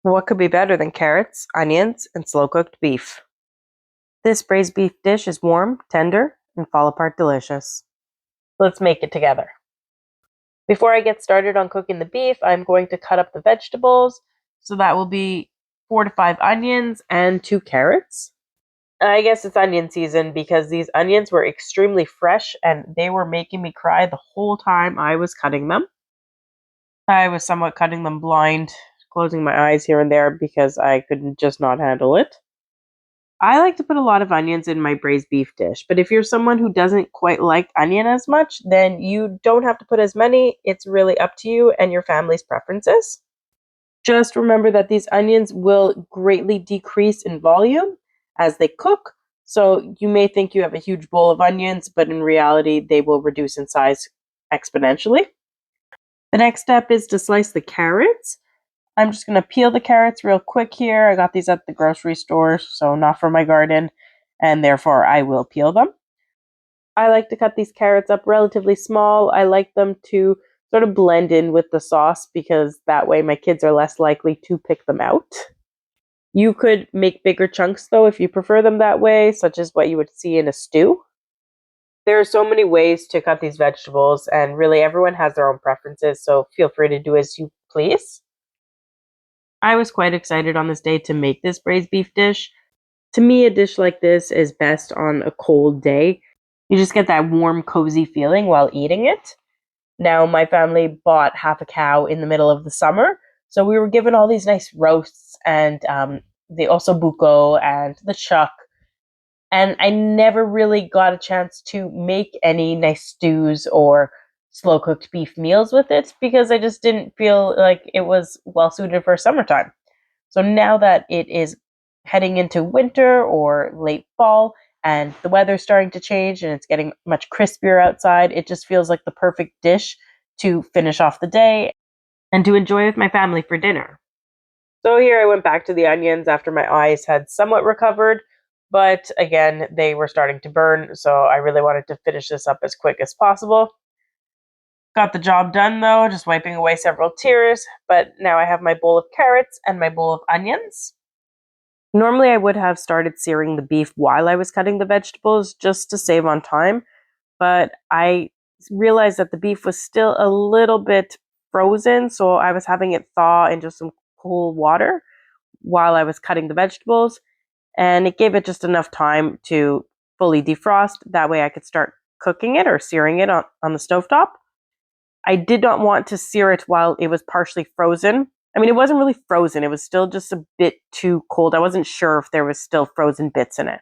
What could be better than carrots, onions, and slow-cooked beef? This braised beef dish is warm, tender, and fall-apart delicious. Let's make it together. Before I get started on cooking the beef, I'm going to cut up the vegetables. So that will be 4 to 5 onions and 2 carrots. I guess it's onion season because these onions were extremely fresh and they were making me cry the whole time I was cutting them. I was somewhat cutting them blind, closing my eyes here and there because I could just not handle it. I like to put a lot of onions in my braised beef dish, but if you're someone who doesn't quite like onion as much, then you don't have to put as many. It's really up to you and your family's preferences. Just remember that these onions will greatly decrease in volume as they cook. So you may think you have a huge bowl of onions, but in reality, they will reduce in size exponentially. The next step is to slice the carrots. I'm just going to peel the carrots real quick here. I got these at the grocery store, so not from my garden, and therefore I will peel them. I like to cut these carrots up relatively small. I like them to sort of blend in with the sauce because that way my kids are less likely to pick them out. You could make bigger chunks though if you prefer them that way, such as what you would see in a stew. There are so many ways to cut these vegetables, and really everyone has their own preferences, so feel free to do as you please. I was quite excited on this day to make this braised beef dish. To me, a dish like this is best on a cold day. You just get that warm, cozy feeling while eating it. Now, my family bought half a cow in the middle of the summer, so we were given all these nice roasts and the Osobuco and the chuck. And I never really got a chance to make any nice stews or slow cooked beef meals with it because I just didn't feel like it was well suited for summertime. So now that it is heading into winter or late fall and the weather's starting to change and it's getting much crispier outside, it just feels like the perfect dish to finish off the day and to enjoy with my family for dinner. So here I went back to the onions after my eyes had somewhat recovered, but again, they were starting to burn, so I really wanted to finish this up as quick as possible. Got the job done though, just wiping away several tears, but now I have my bowl of carrots and my bowl of onions. Normally I would have started searing the beef while I was cutting the vegetables just to save on time, but I realized that the beef was still a little bit frozen, so I was having it thaw in just some cool water while I was cutting the vegetables, and it gave it just enough time to fully defrost. That way I could start cooking it or searing it on the stovetop. I did not want to sear it while it was partially frozen. I mean, it wasn't really frozen. It was still just a bit too cold. I wasn't sure if there was still frozen bits in it.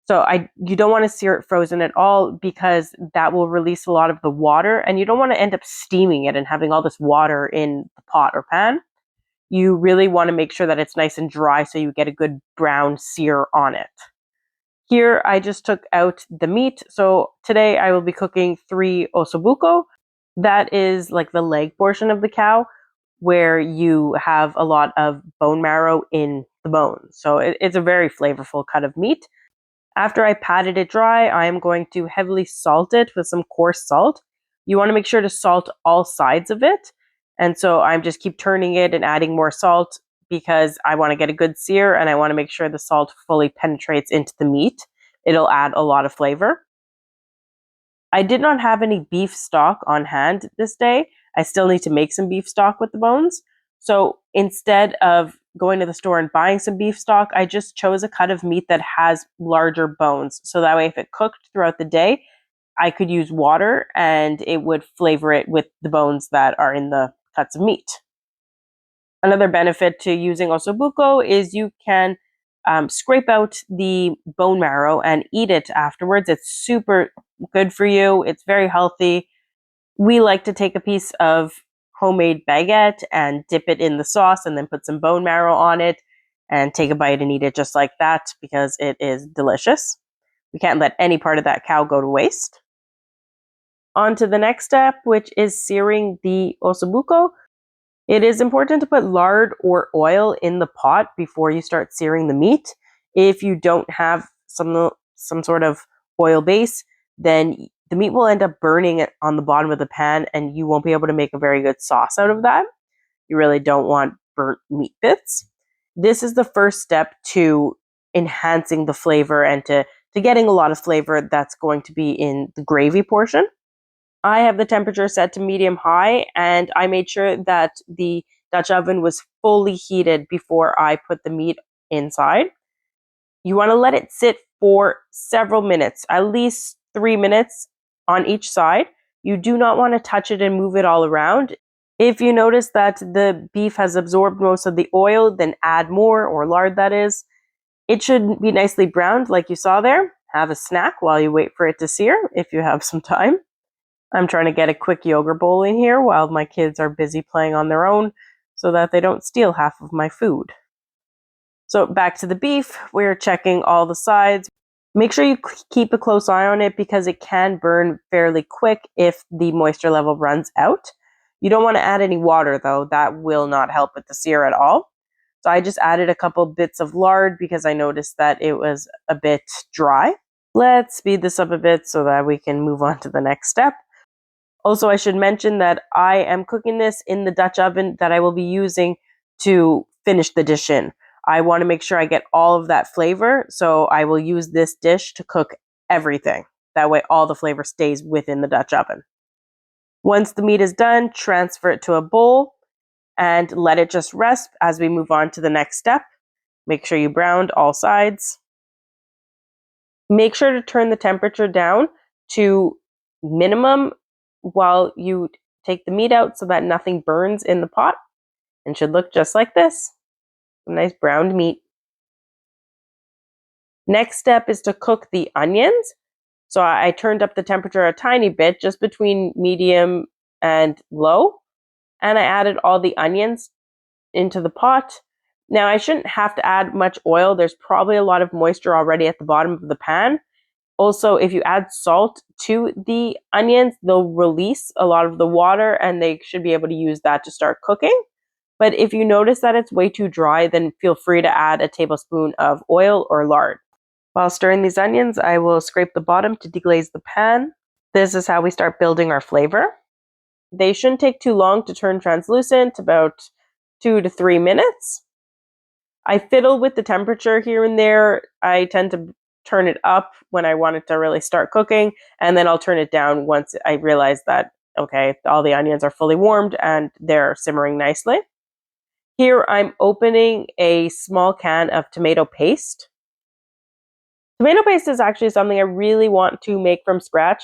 So you don't want to sear it frozen at all because that will release a lot of the water, and you don't want to end up steaming it and having all this water in the pot or pan. You really want to make sure that it's nice and dry so you get a good brown sear on it. Here, I just took out the meat. So today I will be cooking 3 Osobuco. That is like the leg portion of the cow where you have a lot of bone marrow in the bones. So it's a very flavorful cut of meat. After I patted it dry, I am going to heavily salt it with some coarse salt. You want to make sure to salt all sides of it. And so I'm just keep turning it and adding more salt because I want to get a good sear and I want to make sure the salt fully penetrates into the meat. It'll add a lot of flavor. I did not have any beef stock on hand this day. I still need to make some beef stock with the bones. So instead of going to the store and buying some beef stock, I just chose a cut of meat that has larger bones. So that way, if it cooked throughout the day, I could use water and it would flavor it with the bones that are in the cuts of meat. Another benefit to using Osobuco is you can scrape out the bone marrow and eat it afterwards. It's super good for you. It's very healthy. We like to take a piece of homemade baguette and dip it in the sauce and then put some bone marrow on it and take a bite and eat it just like that because it is delicious. We can't let any part of that cow go to waste. On to the next step, which is searing the Osobuco. It is important to put lard or oil in the pot before you start searing the meat. If you don't have some sort of oil base, then the meat will end up burning on the bottom of the pan and you won't be able to make a very good sauce out of that. You really don't want burnt meat bits. This is the first step to enhancing the flavor and to getting a lot of flavor that's going to be in the gravy portion. I have the temperature set to medium high, and I made sure that the Dutch oven was fully heated before I put the meat inside. You want to let it sit for several minutes, at least 3 minutes on each side. You do not want to touch it and move it all around. If you notice that the beef has absorbed most of the oil, then add more, or lard that is. It should be nicely browned like you saw there. Have a snack while you wait for it to sear if you have some time. I'm trying to get a quick yogurt bowl in here while my kids are busy playing on their own so that they don't steal half of my food. So back to the beef, we're checking all the sides. Make sure you keep a close eye on it because it can burn fairly quick if the moisture level runs out. You don't want to add any water though, that will not help with the sear at all. So I just added a couple bits of lard because I noticed that it was a bit dry. Let's speed this up a bit so that we can move on to the next step. Also, I should mention that I am cooking this in the Dutch oven that I will be using to finish the dish in. I want to make sure I get all of that flavor, so I will use this dish to cook everything. That way all the flavor stays within the Dutch oven. Once the meat is done, transfer it to a bowl and let it just rest as we move on to the next step. Make sure you browned all sides. Make sure to turn the temperature down to minimum while you take the meat out so that nothing burns in the pot, and should look just like this. Nice browned meat. Next step is to cook the onions. So I turned up the temperature a tiny bit, just between medium and low, and I added all the onions into the pot. Now I shouldn't have to add much oil. There's probably a lot of moisture already at the bottom of the pan. Also, if you add salt to the onions, they'll release a lot of the water and they should be able to use that to start cooking. But if you notice that it's way too dry, then feel free to add a tablespoon of oil or lard. While stirring these onions, I will scrape the bottom to deglaze the pan. This is how we start building our flavor. They shouldn't take too long to turn translucent, about 2 to 3 minutes. I fiddle with the temperature here and there. I tend to turn it up when I want it to really start cooking, and then I'll turn it down once I realize that, okay, all the onions are fully warmed and they're simmering nicely. Here I'm opening a small can of tomato paste. Tomato paste is actually something I really want to make from scratch,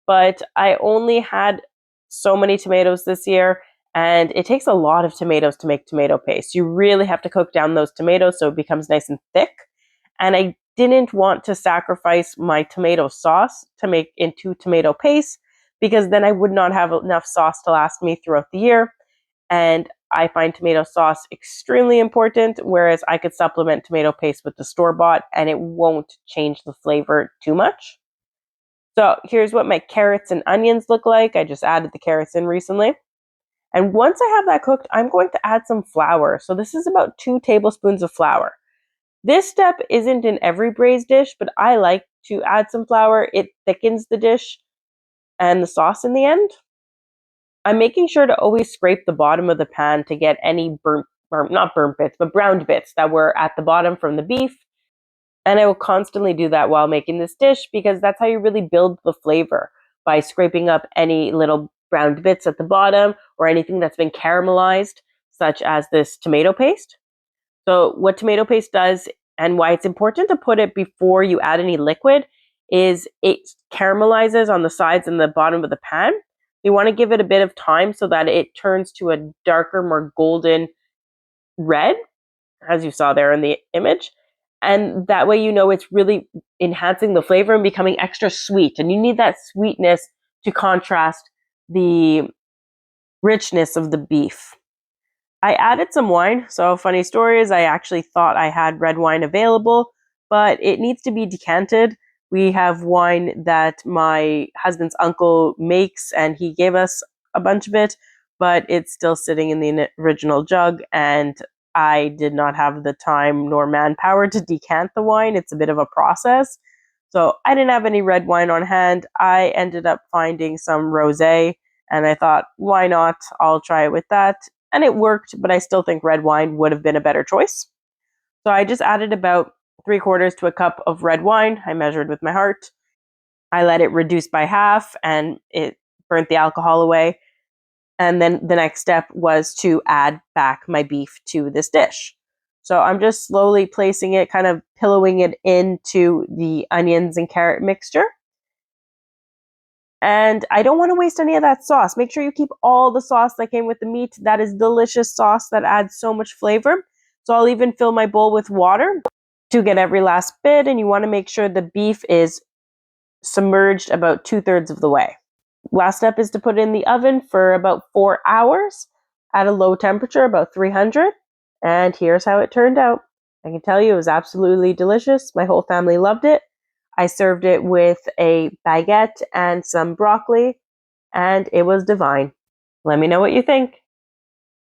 but I only had so many tomatoes this year, and it takes a lot of tomatoes to make tomato paste. You really have to cook down those tomatoes so it becomes nice and thick. And I didn't want to sacrifice my tomato sauce to make into tomato paste because then I would not have enough sauce to last me throughout the year. And I find tomato sauce extremely important, whereas I could supplement tomato paste with the store-bought and it won't change the flavor too much. So here's what my carrots and onions look like. I just added the carrots in recently. And once I have that cooked, I'm going to add some flour. So this is about 2 tablespoons of flour. This step isn't in every braised dish, but I like to add some flour. It thickens the dish and the sauce in the end. I'm making sure to always scrape the bottom of the pan to get any burnt, or not burnt bits, but browned bits that were at the bottom from the beef. And I will constantly do that while making this dish because that's how you really build the flavor, by scraping up any little browned bits at the bottom or anything that's been caramelized, such as this tomato paste. So what tomato paste does and why it's important to put it before you add any liquid is it caramelizes on the sides and the bottom of the pan. You want to give it a bit of time so that it turns to a darker, more golden red, as you saw there in the image. And that way you know it's really enhancing the flavor and becoming extra sweet. And you need that sweetness to contrast the richness of the beef. I added some wine. So funny story is I actually thought I had red wine available, but it needs to be decanted. We have wine that my husband's uncle makes and he gave us a bunch of it, but it's still sitting in the original jug and I did not have the time nor manpower to decant the wine. It's a bit of a process. So I didn't have any red wine on hand. I ended up finding some rosé and I thought, why not? I'll try it with that. and it worked, but I still think red wine would have been a better choice. So I just added about 3/4 to a cup of red wine. I measured with my heart. I let it reduce by half and it burnt the alcohol away. And then the next step was to add back my beef to this dish. So I'm just slowly placing it, kind of pillowing it into the onions and carrot mixture. And I don't want to waste any of that sauce. Make sure you keep all the sauce that came with the meat. That is delicious sauce that adds so much flavor. So I'll even fill my bowl with water to get every last bit. And you want to make sure the beef is submerged about 2/3 of the way. Last step is to put it in the oven for about 4 hours at a low temperature, about 300. And here's how it turned out. I can tell you it was absolutely delicious. My whole family loved it. I served it with a baguette and some broccoli, and it was divine. Let me know what you think.